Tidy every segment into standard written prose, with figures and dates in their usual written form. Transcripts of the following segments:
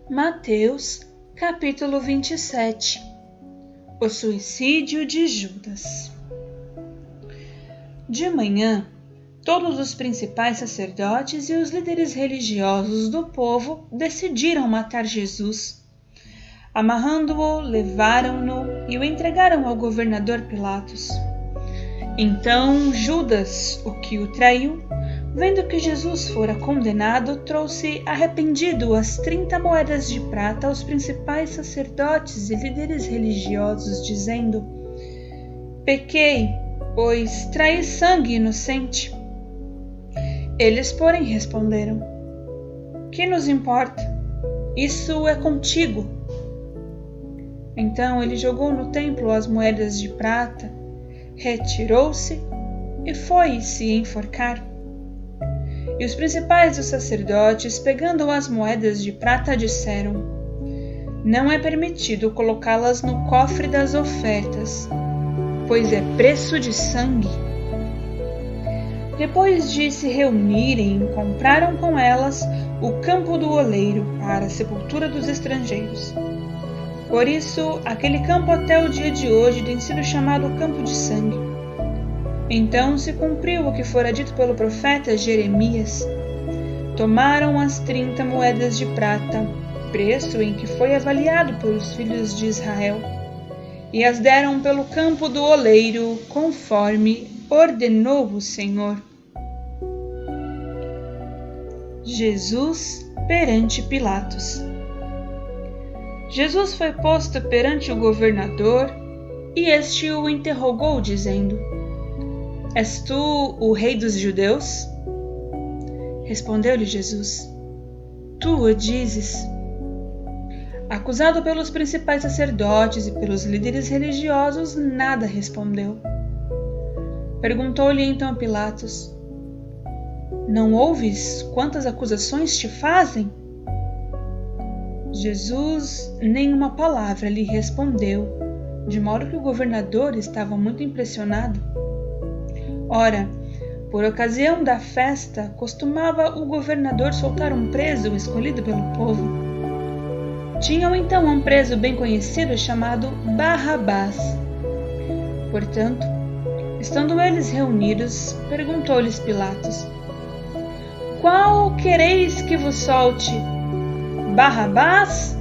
Mateus, capítulo 27. O suicídio de Judas. De manhã, todos os principais sacerdotes e os líderes religiosos do povo decidiram matar Jesus. Amarrando-o, levaram-no e o entregaram ao governador Pilatos. Então Judas, o que o traiu, vendo que Jesus fora condenado, trouxe arrependido as 30 moedas de prata aos principais sacerdotes e líderes religiosos, dizendo: Pequei, pois traí sangue inocente. Eles, porém, responderam: Que nos importa? Isso é contigo. Então ele jogou no templo as moedas de prata, retirou-se e foi se enforcar. E os principais dos sacerdotes, pegando as moedas de prata, disseram: Não é permitido colocá-las no cofre das ofertas, pois é preço de sangue. Depois de se reunirem, compraram com elas o campo do oleiro para a sepultura dos estrangeiros. Por isso, aquele campo até o dia de hoje tem sido chamado Campo de Sangue. Então se cumpriu o que fora dito pelo profeta Jeremias. Tomaram as 30 moedas de prata, preço em que foi avaliado pelos filhos de Israel, e as deram pelo campo do oleiro, conforme ordenou o Senhor. Jesus perante Pilatos. Jesus foi posto perante o governador, e este o interrogou, dizendo: És tu o rei dos judeus? Respondeu-lhe Jesus: Tu o dizes. Acusado pelos principais sacerdotes e pelos líderes religiosos, nada respondeu. Perguntou-lhe então Pilatos: Não ouves quantas acusações te fazem? Jesus nenhuma palavra lhe respondeu, de modo que o governador estava muito impressionado. Ora, por ocasião da festa, costumava o governador soltar um preso escolhido pelo povo. Tinham então um preso bem conhecido chamado Barrabás. Portanto, estando eles reunidos, perguntou-lhes Pilatos: Qual quereis que vos solte? Barrabás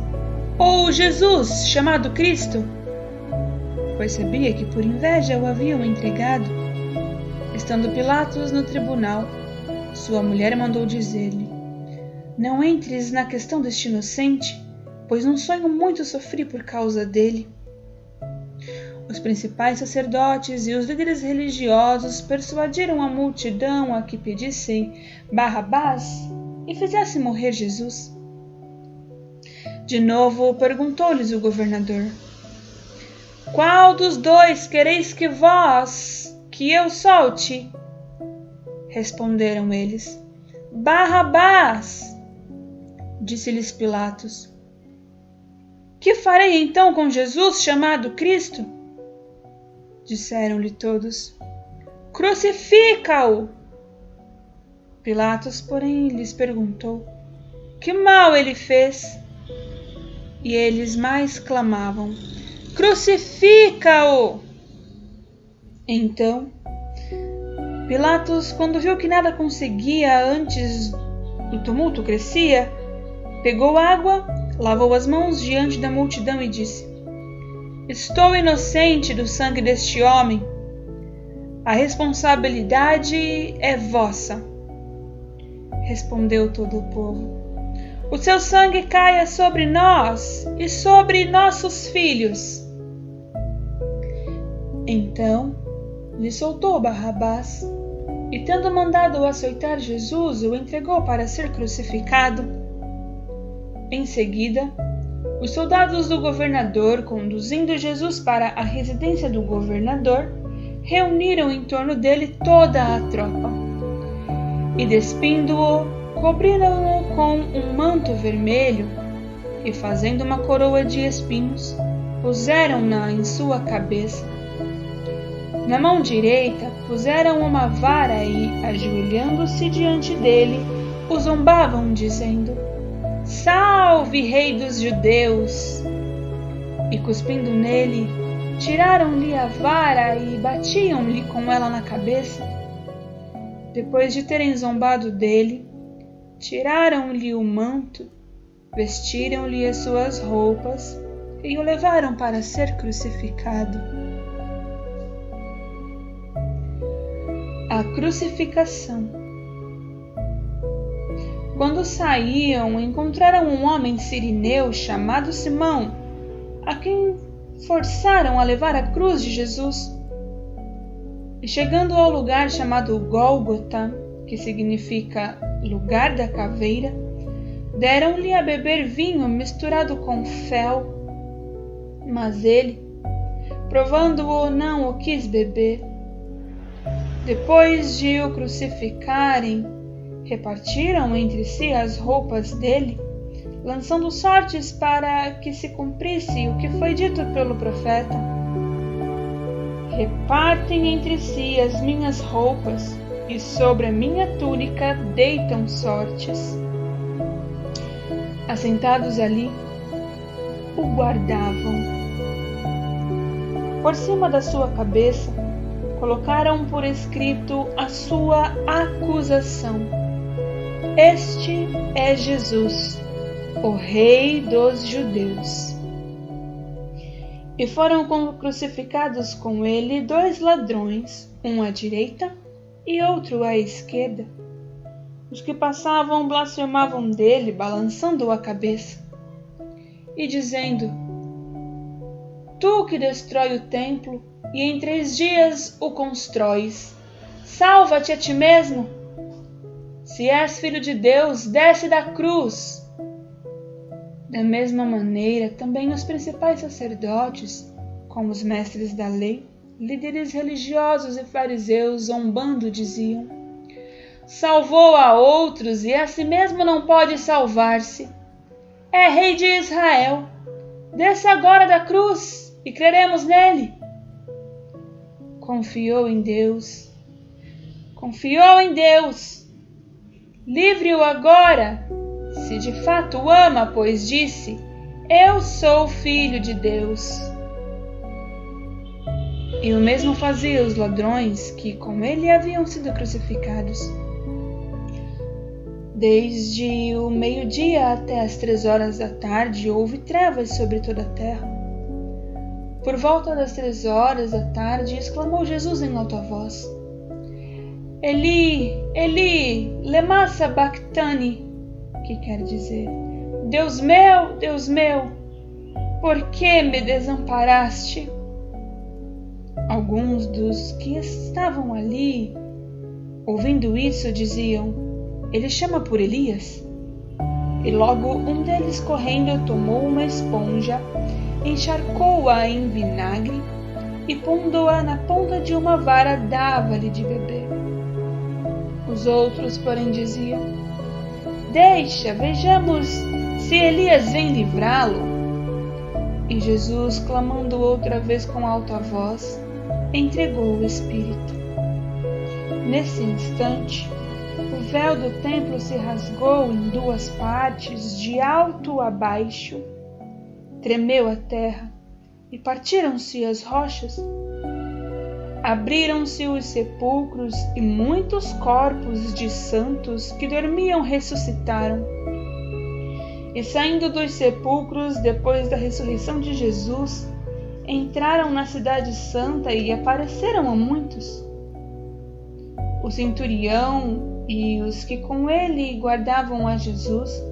ou Jesus, chamado Cristo? Pois sabia que por inveja o haviam entregado. Estando Pilatos no tribunal, sua mulher mandou dizer-lhe: Não entres na questão deste inocente, pois num sonho muito sofri por causa dele. Os principais sacerdotes e os líderes religiosos persuadiram a multidão a que pedissem Barrabás e fizessem morrer Jesus. De novo perguntou-lhes o governador: Qual dos dois quereis que eu solte? Responderam eles: Barrabás. Disse-lhes Pilatos: Que farei então com Jesus, chamado Cristo? Disseram-lhe todos: Crucifica-o! Pilatos, porém, lhes perguntou: Que mal ele fez? E eles mais clamavam: Crucifica-o! Então, Pilatos, quando viu que nada conseguia antes do tumulto crescia, pegou água, lavou as mãos diante da multidão e disse: Estou inocente do sangue deste homem. A responsabilidade é vossa. Respondeu todo o povo: O seu sangue caia sobre nós e sobre nossos filhos. Então lhe soltou Barrabás, e tendo mandado açoitar Jesus, o entregou para ser crucificado. Em seguida, os soldados do governador, conduzindo Jesus para a residência do governador, reuniram em torno dele toda a tropa. E despindo-o, cobriram-o com um manto vermelho, e fazendo uma coroa de espinhos, puseram-na em sua cabeça. Na mão direita puseram uma vara e, ajoelhando-se diante dele, o zombavam, dizendo: Salve, Rei dos Judeus! E cuspindo nele, tiraram-lhe a vara e batiam-lhe com ela na cabeça. Depois de terem zombado dele, tiraram-lhe o manto, vestiram-lhe as suas roupas e o levaram para ser crucificado. A crucificação. Quando saíam, encontraram um homem cireneu chamado Simão, a quem forçaram a levar a cruz de Jesus. E chegando ao lugar chamado Gólgota, que significa lugar da caveira, deram-lhe a beber vinho misturado com fel, mas ele, provando-o, não o quis beber. Depois de o crucificarem, repartiram entre si as roupas dele, lançando sortes para que se cumprisse o que foi dito pelo profeta: repartem entre si as minhas roupas, e sobre a minha túnica deitam sortes. Assentados ali, o guardavam. Por cima da sua cabeça, colocaram por escrito a sua acusação: Este é Jesus, o Rei dos Judeus. E foram crucificados com ele 2 ladrões, um à direita e outro à esquerda. Os que passavam blasfemavam dele, balançando a cabeça e dizendo: Tu que destrói o templo e em 3 dias o constróis, salva-te a ti mesmo. Se és filho de Deus, desce da cruz. Da mesma maneira, também os principais sacerdotes, como os mestres da lei, líderes religiosos e fariseus, zombando, diziam: Salvou a outros e a si mesmo não pode salvar-se. É rei de Israel. Desça agora da cruz e creremos nele. Confiou em Deus. Livre-o agora, se de fato o ama, pois disse: Eu sou filho de Deus. E o mesmo fazia os ladrões que com ele haviam sido crucificados. Desde o meio-dia até as 3 horas da tarde houve trevas sobre toda a terra. Por volta das 3 horas da tarde exclamou Jesus em alta voz: Eli, Eli, lema sabachthani, que quer dizer: Deus meu, por que me desamparaste? Alguns dos que estavam ali, ouvindo isso, diziam: Ele chama por Elias. E logo um deles, correndo, tomou uma esponja, encharcou-a em vinagre e, pondo-a na ponta de uma vara, dava-lhe de beber. Os outros, porém, diziam: Deixa, vejamos se Elias vem livrá-lo. E Jesus, clamando outra vez com alta voz, entregou o Espírito. Nesse instante, o véu do templo se rasgou em 2 partes, de alto a baixo. Tremeu a terra e partiram-se as rochas. Abriram-se os sepulcros e muitos corpos de santos que dormiam ressuscitaram. E saindo dos sepulcros, depois da ressurreição de Jesus, entraram na cidade santa e apareceram a muitos. O centurião e os que com ele guardavam a Jesus,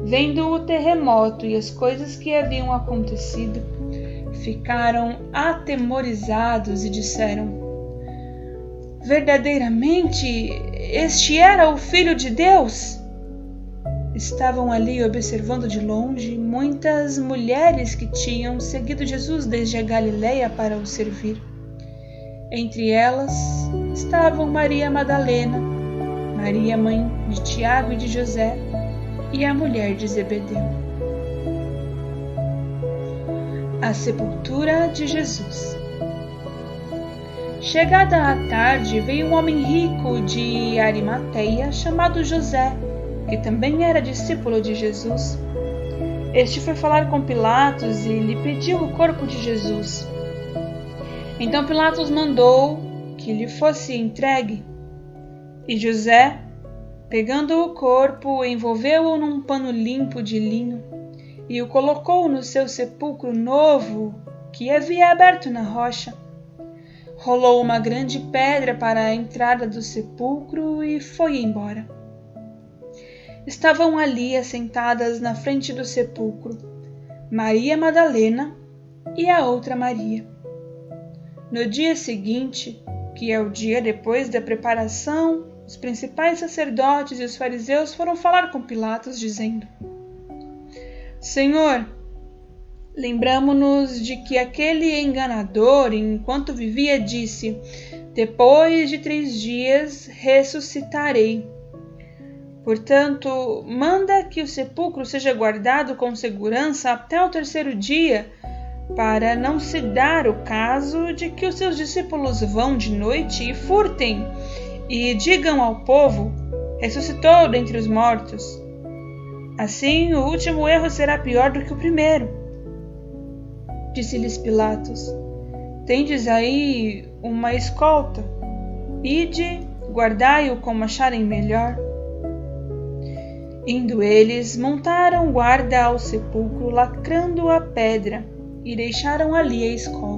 vendo o terremoto e as coisas que haviam acontecido, ficaram atemorizados e disseram: Verdadeiramente, este era o Filho de Deus? Estavam ali observando de longe muitas mulheres que tinham seguido Jesus desde a Galileia para o servir. Entre elas estavam Maria Madalena, Maria, mãe de Tiago e de José, e a mulher de Zebedeu. A sepultura de Jesus. Chegada a tarde, veio um homem rico de Arimateia, chamado José, que também era discípulo de Jesus. Este foi falar com Pilatos e lhe pediu o corpo de Jesus. Então Pilatos mandou que lhe fosse entregue. E José, pegando o corpo, envolveu-o num pano limpo de linho e o colocou no seu sepulcro novo que havia aberto na rocha. Rolou uma grande pedra para a entrada do sepulcro e foi embora. Estavam ali assentadas na frente do sepulcro Maria Madalena e a outra Maria. No dia seguinte, que é o dia depois da preparação, os principais sacerdotes e os fariseus foram falar com Pilatos, dizendo: Senhor, lembramo-nos de que aquele enganador, enquanto vivia, disse: depois de 3 dias ressuscitarei. Portanto, manda que o sepulcro seja guardado com segurança até o 3º dia, para não se dar o caso de que os seus discípulos vão de noite e furtem, e digam ao povo: ressuscitou dentre os mortos. Assim, o último erro será pior do que o primeiro. Disse-lhes Pilatos: tendes aí uma escolta, ide, guardai-o como acharem melhor. Indo eles, montaram guarda ao sepulcro, lacrando a pedra, e deixaram ali a escolta.